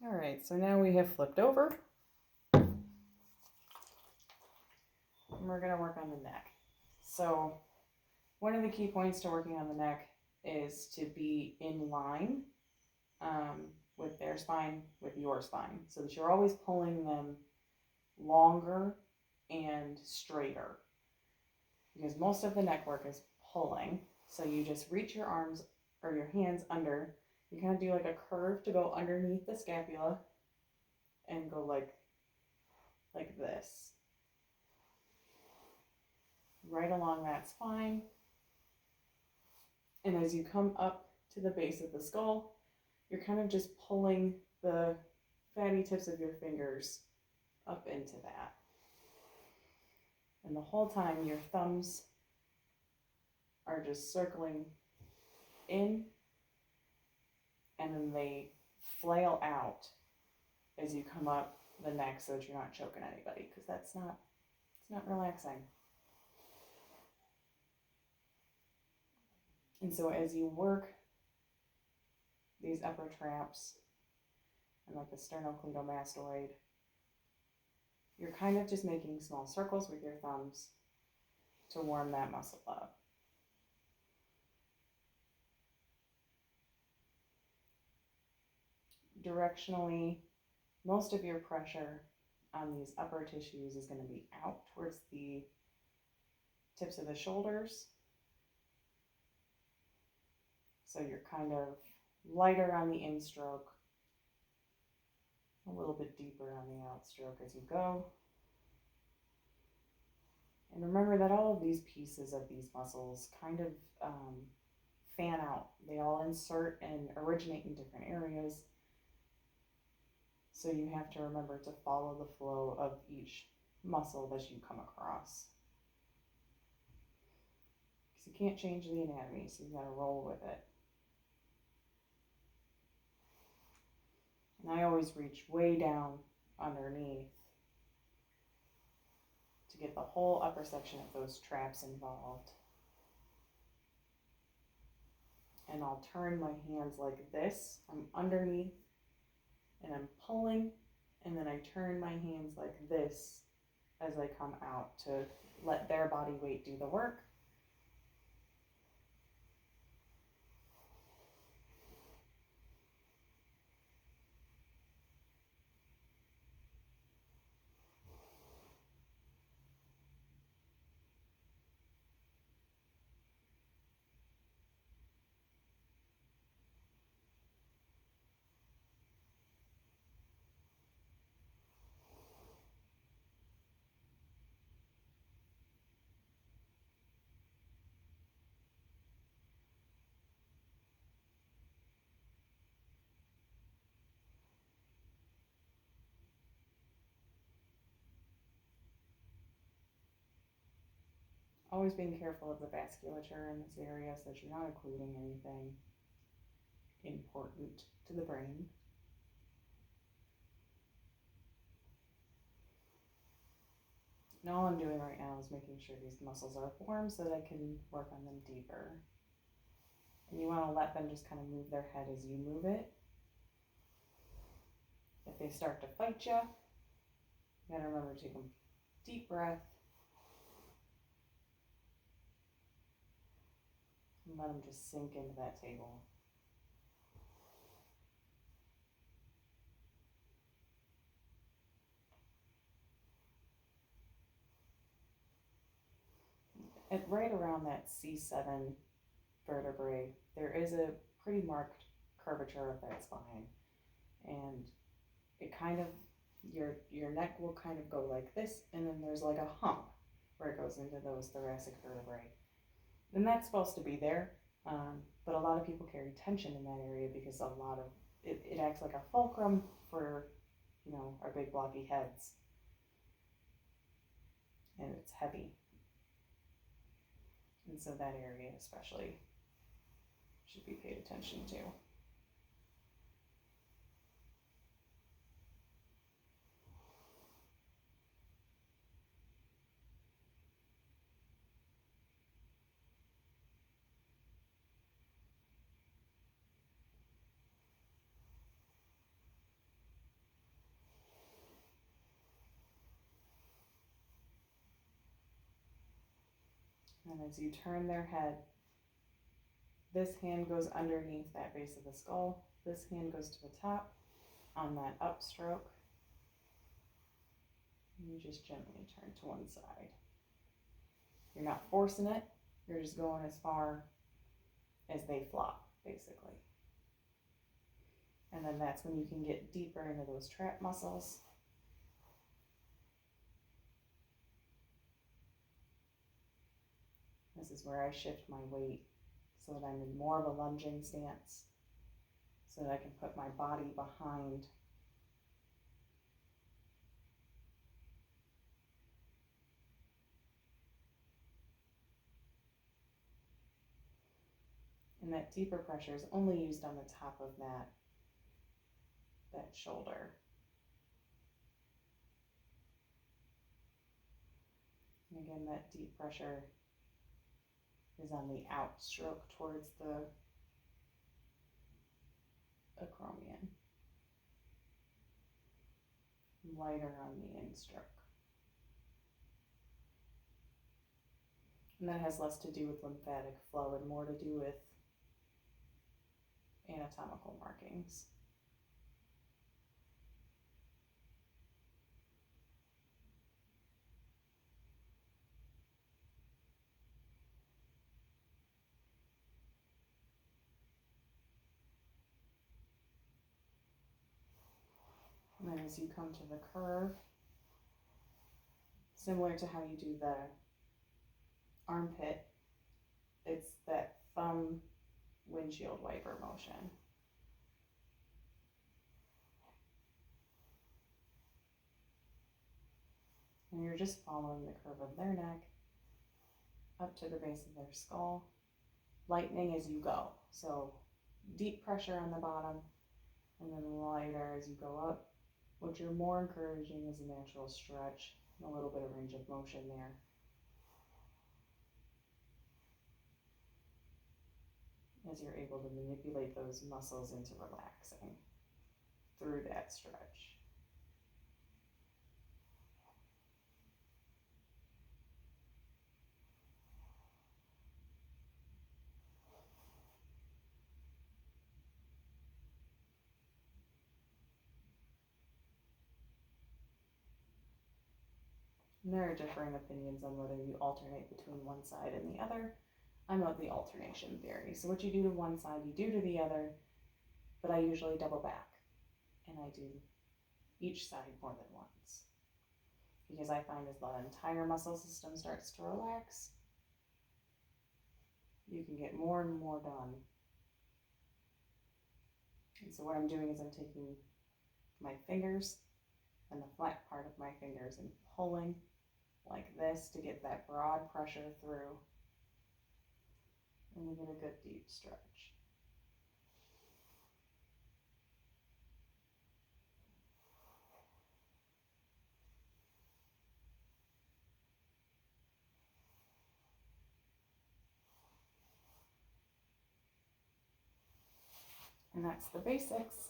All right, so now we have flipped over. And we're going to work on the neck. So one of the key points to working on the neck is to be in line with their spine, with your spine, so that you're always pulling them longer and straighter. Because most of the neck work is pulling. So you just reach your arms or your hands under. You kind of do like a curve to go underneath the scapula and go like this. Right along that spine. And as you come up to the base of the skull, you're kind of just pulling the fatty tips of your fingers up into that. And the whole time your thumbs are just circling in, and then they flail out as you come up the neck so that you're not choking anybody, because it's not relaxing. And so as you work these upper traps and like the sternocleidomastoid, you're kind of just making small circles with your thumbs to warm that muscle up. Directionally, most of your pressure on these upper tissues is going to be out towards the tips of the shoulders. So you're kind of lighter on the in-stroke, a little bit deeper on the outstroke as you go. And remember that all of these pieces of these muscles kind of fan out. They all insert and originate in different areas. So you have to remember to follow the flow of each muscle that you come across. Because you can't change the anatomy, so you gotta roll with it. And I always reach way down underneath to get the whole upper section of those traps involved. And I'll turn my hands like this. I'm underneath and I'm pulling, and then I turn my hands like this as I come out to let their body weight do the work. Always being careful of the vasculature in this area so that you're not occluding anything important to the brain. And all I'm doing right now is making sure these muscles are warm so that I can work on them deeper. And you want to let them just kind of move their head as you move it. If they start to fight you, you gotta remember to take a deep breath and let them just sink into that table. At right around that C7 vertebrae, there is a pretty marked curvature of that spine, and it kind of, your neck will kind of go like this, and then there's like a hump where it goes into those thoracic vertebrae. And that's supposed to be there, but a lot of people carry tension in that area because a lot of it acts like a fulcrum for, our big blocky heads, and it's heavy. And so that area especially should be paid attention to. And as you turn their head, this hand goes underneath that base of the skull. This hand goes to the top on that upstroke. And you just gently turn to one side. You're not forcing it. You're just going as far as they flop, basically. And then that's when you can get deeper into those trap muscles. This is where I shift my weight so that I'm in more of a lunging stance, so that I can put my body behind and that deeper pressure is only used on the top of that shoulder. And again, that deep pressure is on the outstroke towards the acromion. Lighter on the instroke. And that has less to do with lymphatic flow and more to do with anatomical markings. And then as you come to the curve, similar to how you do the armpit, it's that thumb windshield wiper motion. And you're just following the curve of their neck up to the base of their skull, lightening as you go. So deep pressure on the bottom and then lighter as you go up. What you're more encouraging is a natural stretch and a little bit of range of motion there. As you're able to manipulate those muscles into relaxing through that stretch. And there are differing opinions on whether you alternate between one side and the other. I'm of the alternation theory. So what you do to one side, you do to the other, but I usually double back. And I do each side more than once. Because I find as the entire muscle system starts to relax, you can get more and more done. And so what I'm doing is I'm taking my fingers and the flat part of my fingers and pulling like this to get that broad pressure through. And you get a good deep stretch. And that's the basics.